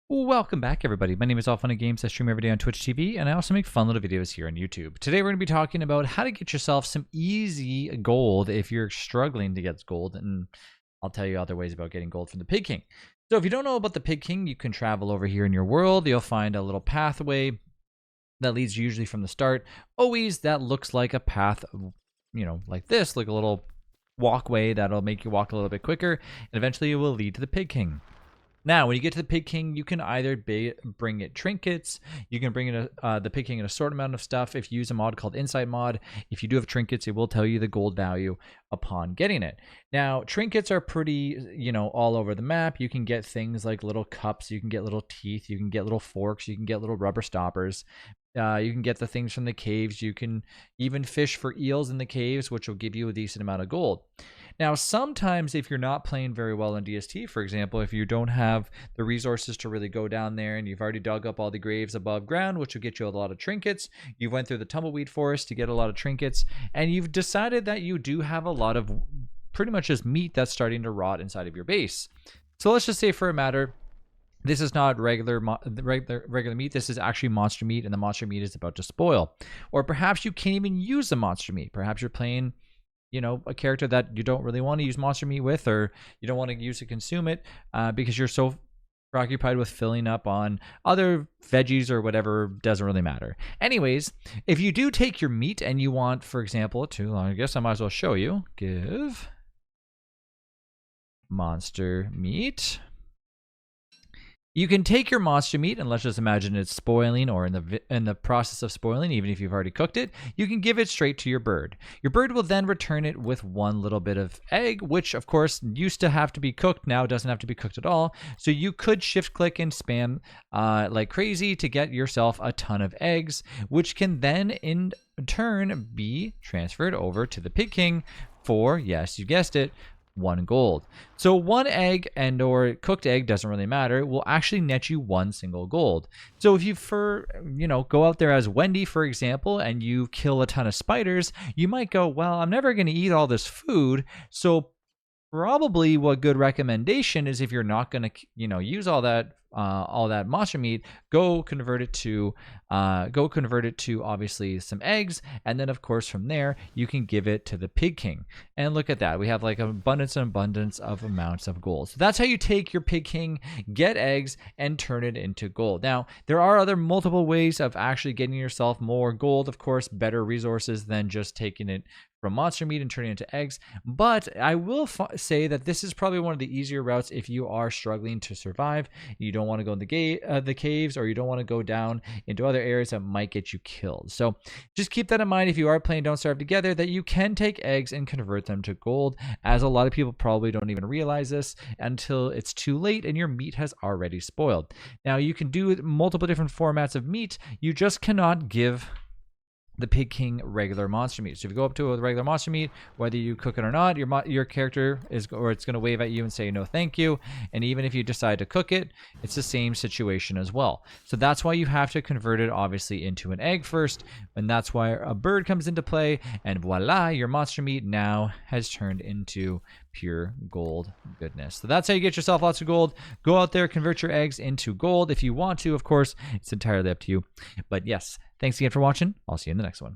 Welcome back, everybody. My name is All Fun and Games. I stream every day on Twitch TV, and I also make fun little videos here on YouTube. Today, we're going to be talking about how to get yourself some easy gold if you're struggling to get gold, and I'll tell you other ways about getting gold from the Pig King. So if you don't know about the Pig King, you can travel over here in your world. You'll find a little pathway that leads usually from the start. Always that looks like a path, like this, like a little walkway that'll make you walk a little bit quicker, and eventually it will lead to the Pig King. Now, when you get to the Pig King, you can either bring it trinkets. You can bring in the Pig King an assorted amount of stuff. If you use a mod called Insight Mod, if you do have trinkets, it will tell you the gold value upon getting it. Now, trinkets are pretty, all over the map. You can get things like little cups. You can get little teeth. You can get little forks. You can get little rubber stoppers. You can get the things from the caves. You can even fish for eels in the caves, which will give you a decent amount of gold. Now, sometimes if you're not playing very well in DST, for example, if you don't have the resources to really go down there and you've already dug up all the graves above ground, which will get you a lot of trinkets, you went through the tumbleweed forest to get a lot of trinkets, and you've decided that you do have a lot of pretty much just meat that's starting to rot inside of your base. So let's just say for a matter, this is not regular meat. This is actually monster meat, and the monster meat is about to spoil. Or perhaps you can't even use the monster meat. Perhaps you're playing a character that you don't really want to use monster meat with, or you don't want to use to consume it because you're so preoccupied with filling up on other veggies or whatever. Doesn't really matter. Anyways, if you do take your meat and you want, for example, I guess I might as well show you. Give monster meat. You can take your monster meat, and let's just imagine it's spoiling or in the process of spoiling, even if you've already cooked it. You can give it straight to your bird. Your bird will then return it with one little bit of egg, which of course used to have to be cooked. Now it doesn't have to be cooked at all. So you could shift click and spam like crazy to get yourself a ton of eggs, which can then in turn be transferred over to the Pig King for, yes, you guessed it, 1 gold. So 1 egg and or cooked egg, doesn't really matter, it will actually net you 1 single gold. So if you go out there as Wendy, for example, and you kill a ton of spiders, you might go, well, I'm never going to eat all this food. So probably what good recommendation is, if you're not going to use all that monster meat, go convert it to obviously some eggs, and then of course from there you can give it to the Pig King. And look at that, we have like abundance of amounts of gold. So that's how you take your Pig King, get eggs, and turn it into gold. Now there are other multiple ways of actually getting yourself more gold, of course, better resources than just taking it from monster meat and turning it into eggs. But I will say that this is probably one of the easier routes if you are struggling to survive. You don't want to go in the caves, or you don't want to go down into other areas that might get you killed. So just keep that in mind if you are playing Don't Starve Together, that you can take eggs and convert them to gold, as a lot of people probably don't even realize this until it's too late and your meat has already spoiled. Now you can do multiple different formats of meat. You just cannot give the Pig King regular monster meat. So if you go up to a regular monster meat, whether you cook it or not, your character it's going to wave at you and say no thank you. And even if you decide to cook it, it's the same situation as well. So that's why you have to convert it obviously into an egg first, and that's why a bird comes into play, and voila, your monster meat now has turned into pure gold goodness. So that's how you get yourself lots of gold. Go out there, convert your eggs into gold if you want to. Of course, it's entirely up to you. But yes, thanks again for watching. I'll see you in the next one.